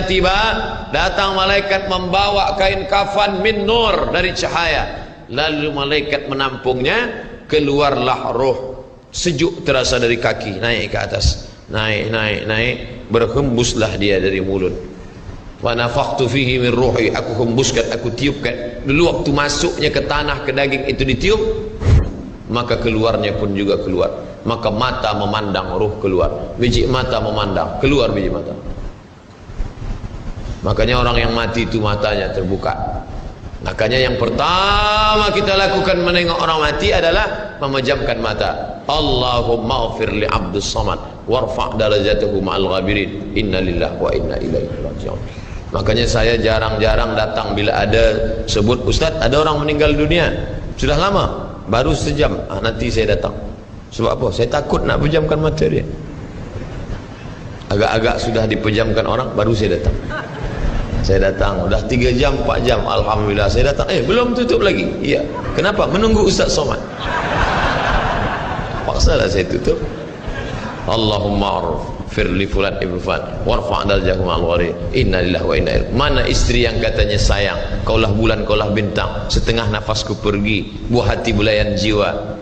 tiba, datang malaikat membawa kain kafan min nur, dari cahaya. Lalu malaikat menampungnya, keluarlah roh. Sejuk terasa dari kaki, naik ke atas, naik, berhembuslah dia dari mulut. Wa nafakhtu fihi min ruhi, aku hembuskan, aku tiupkan. Dulu waktu masuknya ke tanah, ke daging itu ditiup, maka keluarnya pun juga keluar. Maka mata memandang, ruh keluar. Biji mata memandang, keluar biji mata. Makanya orang yang mati itu matanya terbuka. Makanya yang pertama kita lakukan menengok orang mati adalah memejamkan mata. Allahumma ighfir li abdus samad warfa' darajatahu ma'al ghabirin, inna lillahi wa inna ilaihi raji'un. Makanya saya jarang-jarang datang bila ada sebut, Ustaz ada orang meninggal dunia, sudah lama, baru sejam, nanti saya datang. Sebab apa? Saya takut nak pejamkan mata dia. Agak-agak sudah dipejamkan orang, baru saya datang. Saya datang, udah 3 jam, 4 jam, alhamdulillah saya datang. Belum tutup lagi. Iya. Kenapa? Menunggu Ustaz Somad. Paksalah saya tutup. Allahumma ighfir li fulan ibn fulan warfa' darajatahu ma'al ghabirin, inna lillahi wa inna ilaihi. Mana istri yang katanya sayang, kaulah bulan, kaulah bintang, setengah nafasku pergi, buah hati belayan jiwa.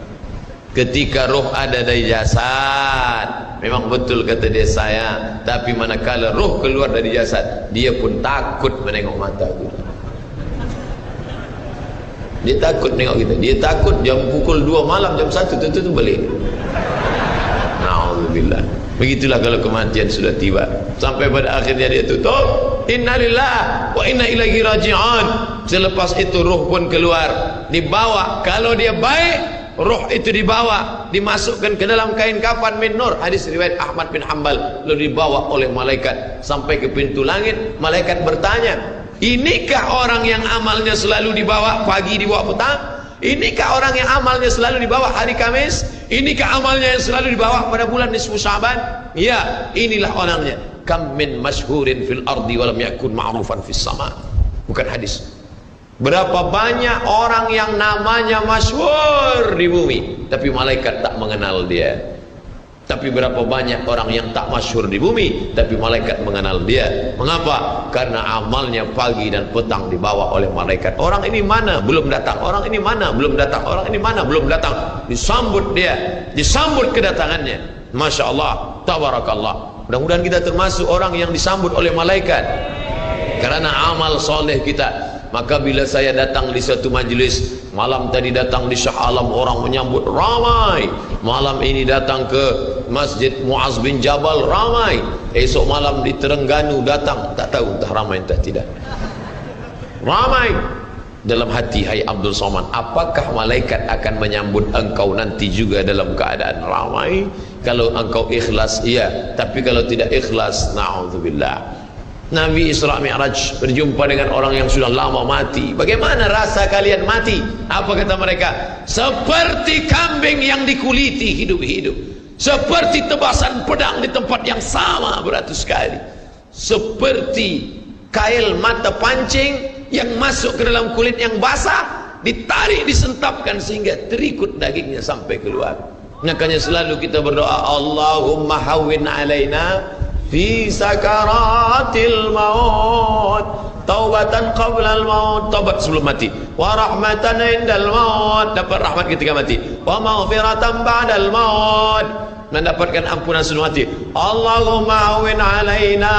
Ketika roh ada dari jasad, memang betul kata dia sayang, tapi manakala roh keluar dari jasad, dia pun takut menengok mata kita. Dia takut menengok kita. Dia takut jam pukul 2 malam, jam 1 tutup balik. Na'udzubillah. Begitulah kalau kematian sudah tiba. Sampai pada akhirnya dia tutup, innalillahi wa inna ilaihi raji'un. Selepas itu roh pun keluar, dibawa. Kalau dia baik, roh itu dibawa, dimasukkan ke dalam kain kafan min nur. Hadis riwayat Ahmad bin Hanbal. Lalu dibawa oleh malaikat sampai ke pintu langit. Malaikat bertanya, inikah orang yang amalnya selalu dibawa pagi, dibawa petang? Inikah orang yang amalnya selalu dibawa hari Kamis? Inikah amalnya yang selalu dibawa pada bulan nisfu Sya'ban? Ya, inilah orangnya. Kam min masyhurin fil ardi walam yakun ma'rufan fis sama. Bukan hadis. Berapa banyak orang yang namanya masyhur di bumi, tapi malaikat tak mengenal dia. Tapi berapa banyak orang yang tak masyhur di bumi, tapi malaikat mengenal dia. Mengapa? Karena amalnya pagi dan petang dibawa oleh malaikat. Orang ini mana? Belum datang. Orang ini mana? Belum datang. Orang ini mana? Belum datang. Disambut dia, disambut kedatangannya. Masya Allah, tabarakallah. Mudah-mudahan kita termasuk orang yang disambut oleh malaikat karena amal soleh kita. Maka bila saya datang di satu majlis, malam tadi datang di Shah Alam, orang menyambut ramai. Malam ini datang ke Masjid Muaz bin Jabal, ramai. Esok malam di Terengganu datang, tak tahu entah ramai entah tidak. Ramai. Dalam hati, hai Abdul Somad, apakah malaikat akan menyambut engkau nanti juga dalam keadaan ramai? Kalau engkau ikhlas, iya. Tapi kalau tidak ikhlas, na'udzubillah. Nabi Isra Mi'raj berjumpa dengan orang yang sudah lama mati. Bagaimana rasa kalian mati? Apa kata mereka? Seperti kambing yang dikuliti hidup-hidup, seperti tebasan pedang di tempat yang sama beratus kali, seperti kail mata pancing yang masuk ke dalam kulit yang basah, ditarik, disentapkan sehingga terikut dagingnya sampai keluar. Makanya selalu kita berdoa, Allahumma hawwin alaina fi sakaratil maut, taubatan qabla al maut, taubat sebelum mati, wa rahmatan indal maut, dapat rahmat ketika mati, wa maghfiratan ba'dal maut, mendapatkan ampunan sebelum mati. Allahumma awin alaina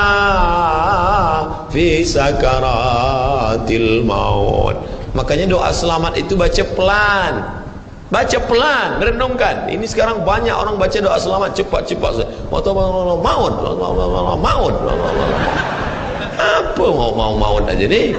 fi sakaratil maut. Makanya doa selamat itu baca pelan. Baca pelan, renungkan. Ini sekarang banyak orang baca doa selamat cepat-cepat. Maut. Apa maut aja nih?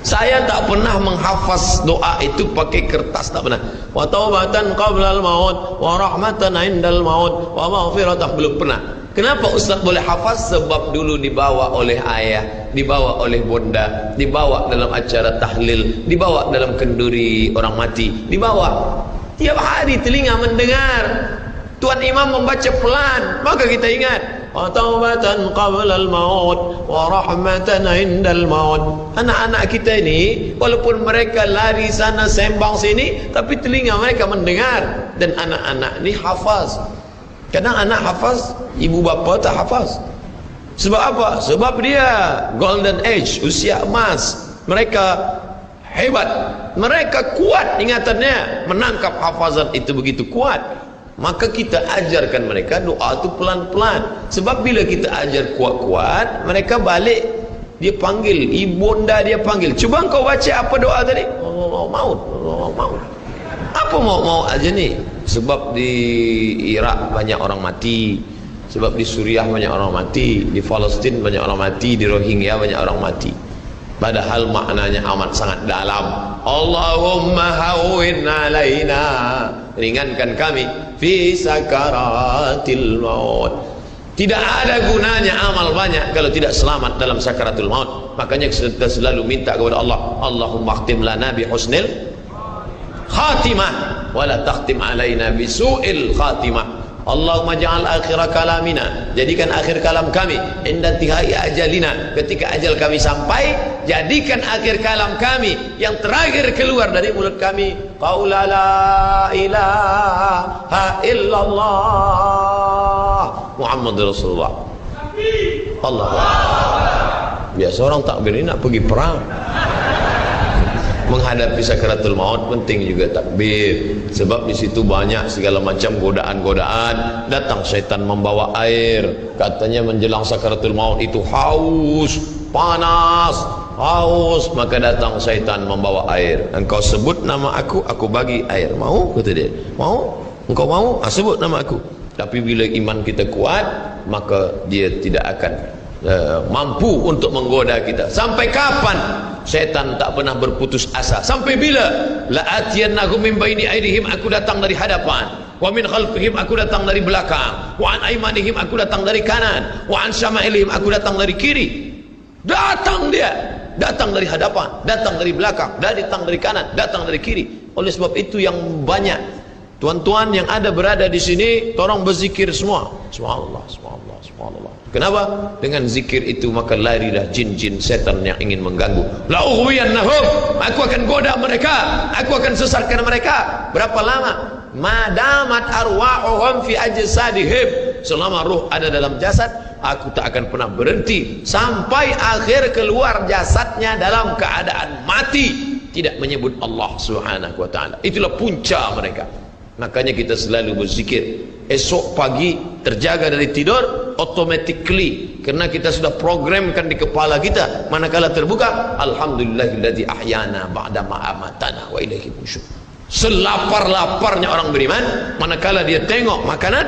Saya tak pernah menghafaz doa itu pakai kertas, tak pernah. Wa taubatan qabla al-maut, wa rahmatan indal maut, wa maghfiratan, belum pernah. Kenapa Ustaz boleh hafaz? Sebab dulu dibawa oleh ayah, dibawa oleh bunda, dibawa dalam acara tahlil, dibawa dalam kenduri orang mati, dibawa. Tiap hari telinga mendengar Tuan Imam membaca pelan, maka kita ingat. Wa taubatan qabla al-maut wa rahmatan indal maut. Anak-anak kita ini walaupun mereka lari sana sembang sini, tapi telinga mereka mendengar. Dan anak-anak ini hafaz. Kadang anak hafaz, ibu bapa tak hafaz. Sebab apa? Sebab dia golden age, usia emas. Mereka hebat, mereka kuat ingatannya, menangkap hafazan itu begitu kuat. Maka kita ajarkan mereka doa itu pelan-pelan. Sebab bila kita ajar kuat-kuat, mereka balik, dia panggil ibunda, dia panggil, cuba kau baca apa doa tadi? Allah maut, Allah maut. Apa mau aja nih? Sebab di Irak banyak orang mati, sebab di Suriah banyak orang mati, di Palestin banyak orang mati, di Rohingya banyak orang mati. Padahal maknanya amat sangat dalam. Allahumma hawwin alaina, ringankan kami fi sakaratil maut. Tidak ada gunanya amal banyak kalau tidak selamat dalam sakaratul maut. Makanya kita selalu minta kepada Allah, Allahumma khtim lana bi husnil khatimah wa la takhtim alaina bi su'il khatimah. Allahumma ja'al akhira kalamina, jadikan akhir kalam kami inda tihai ajalina, ketika ajal kami sampai, jadikan akhir kalam kami yang terakhir keluar dari mulut kami qaula la ilaha illallah Muhammadur Rasulullah. Allah. Biasa orang takbir ini nak pergi perang. Menghadapi sakaratul maut penting juga takbir, sebab di situ banyak segala macam godaan-godaan. Datang syaitan membawa air, katanya menjelang sakaratul maut itu haus, panas, haus, maka datang syaitan membawa air. Engkau sebut nama aku bagi air. Mau? Kata dia. Mau? Engkau mau? Sebut nama aku. Tapi bila iman kita kuat, maka dia tidak akan mampu untuk menggoda kita. Sampai kapan syaitan tak pernah berputus asa? Sampai bila? La'atiyannahum min baini aydihim, aku datang dari hadapan, wa min khalfihim, aku datang dari belakang, wa an aymanihim, aku datang dari kanan, wa an syama'ilihim, aku datang dari kiri. Datang dia, datang dari hadapan, datang dari belakang, datang dari kanan, datang dari kiri. Oleh sebab itu yang banyak tuan-tuan yang ada berada di sini, tolong berzikir semua. Subhanallah, subhanallah, subhanallah. Kenapa? Dengan zikir itu maka larilah jin-jin setan yang ingin mengganggu. La ughwiyannahum, aku akan goda mereka, aku akan sesatkan mereka. Berapa lama? Madamat arwahuhum fi ajsadihim, selama ruh ada dalam jasad, aku tak akan pernah berhenti sampai akhir keluar jasadnya dalam keadaan mati, tidak menyebut Allah Subhanahu wa taala. Itulah punca mereka. Makanya kita selalu berzikir. Esok pagi terjaga dari tidur automatically, karena kita sudah programkan di kepala kita, manakala terbuka, alhamdulillahilladzi ahyana ba'da ma amatana wa ilaihi nusyur. Selapar-laparnya orang beriman, manakala dia tengok makanan,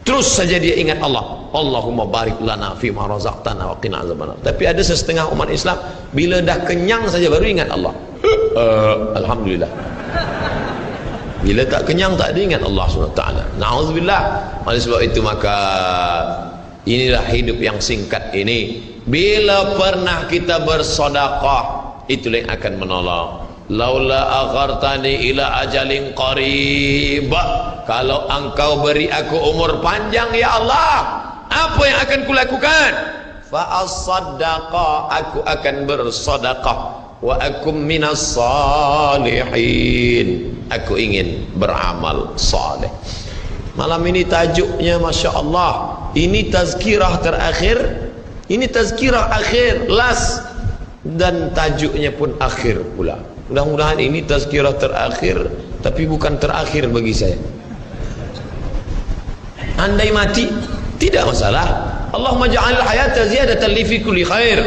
terus saja dia ingat Allah. Allahumma barik lana fi ma razaqtana wa qina azabannar. Tapi ada setengah umat Islam, bila dah kenyang saja baru ingat Allah. Alhamdulillah. Bila tak kenyang tak ada ingat Allah SWT. Na'udzubillah. Oleh sebab itu maka inilah hidup yang singkat ini. Bila pernah kita bersedekah, itulah yang akan menolong. Laula aghartani ila ajalin qarib, kalau engkau beri aku umur panjang ya Allah, apa yang akan kulakukan? Fa as-saddaqa, aku akan bersedekah. Wa akum minas salihin, aku ingin beramal saleh. Malam ini tajuknya Masya Allah, ini tazkirah terakhir, ini tazkirah akhir, last, dan tajuknya pun akhir pula. Mudah-mudahan ini tazkirah terakhir, tapi bukan terakhir bagi saya. Andai mati tidak masalah. Allahumma ja'al hayata ziyadatan li fi kulli khair.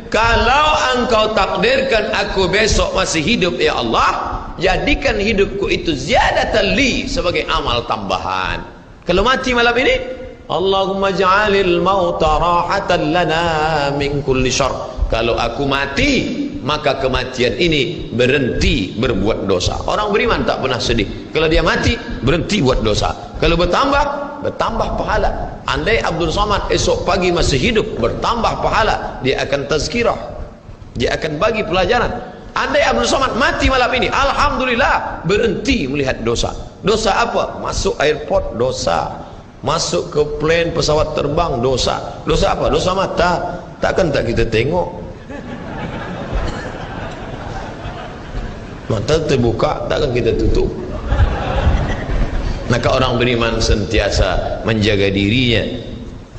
Kalau engkau takdirkan aku besok masih hidup ya Allah, jadikan hidupku itu ziyadatan li, sebagai amal tambahan. Kalau mati malam ini, Allahumma ja'alil mauta rahatan lana min kulli syarr. Kalau aku mati, maka kematian ini berhenti berbuat dosa. Orang beriman tak pernah sedih. Kalau dia mati, berhenti buat dosa. Kalau bertambah pahala. Andai Abdul Somad esok pagi masih hidup, bertambah pahala, dia akan tazkirah, dia akan bagi pelajaran. Andai Abdul Somad mati malam ini, alhamdulillah, berhenti melihat dosa. Dosa apa? Masuk airport, dosa. Masuk ke plane pesawat terbang, dosa. Dosa apa? Dosa mata. Takkan tak kita tengok? Mata terbuka, takkan kita tutup? Maka orang beriman sentiasa menjaga dirinya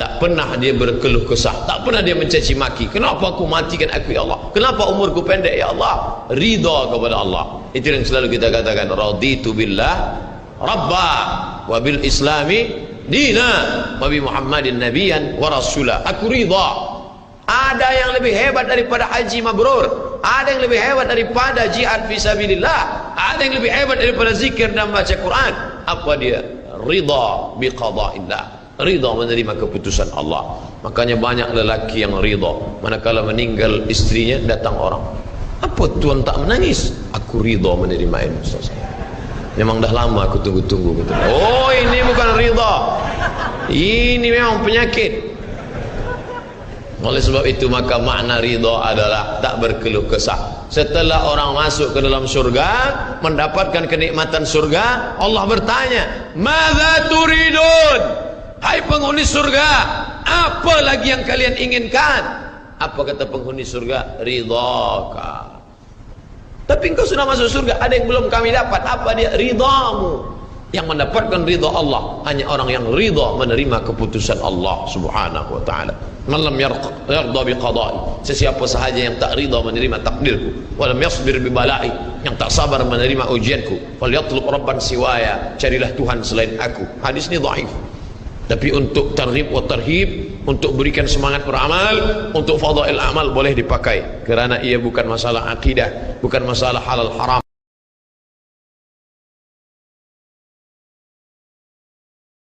Tak pernah dia berkeluh kesah, tak pernah dia mencaci maki. Kenapa aku matikan aku ya Allah? Kenapa umurku pendek ya Allah? Ridha kepada Allah. Itu yang selalu kita katakan, raditu billah rabba wa bil islami dina wa bi Muhammadin nabiyyan wa rasula. Aku ridha. Ada yang lebih hebat daripada haji mabrur, ada yang lebih hebat daripada jihad fisabilillah, ada yang lebih hebat daripada zikir dan baca Quran. Apa dia? Ridha bi qada'illah, ridha menerima keputusan Allah. Makanya banyak lelaki yang ridha manakala meninggal istrinya, datang orang, apa tuan tak menangis? Aku ridha menerima ini, Ustaz. Memang dah lama aku tunggu-tunggu. Oh, ini bukan ridha, ini memang penyakit. Oleh sebab itu maka makna ridha adalah tak berkeluh kesah. Setelah orang masuk ke dalam surga, mendapatkan kenikmatan surga, Allah bertanya, "Madza turidun?" Hai penghuni surga, apa lagi yang kalian inginkan? Apa kata penghuni surga? Ridhaka. Tapi engkau sudah masuk surga, ada yang belum kami dapat. Apa dia? Ridhamu. Yang mendapatkan ridha Allah hanya orang yang ridha menerima keputusan Allah Subhanahu wa taala. Man lam yarda bi qada'i, sesiapa sahaja yang tak ridha menerima takdirku, wa lam yasbir bi bala'i, yang tak sabar menerima ujianku, fal yatlub rabban siwaya, carilah Tuhan selain aku. Hadis ini dhaif. Tapi untuk targhib wa tarhib, untuk berikan semangat beramal, untuk fadail amal boleh dipakai, kerana ia bukan masalah akidah, bukan masalah halal haram.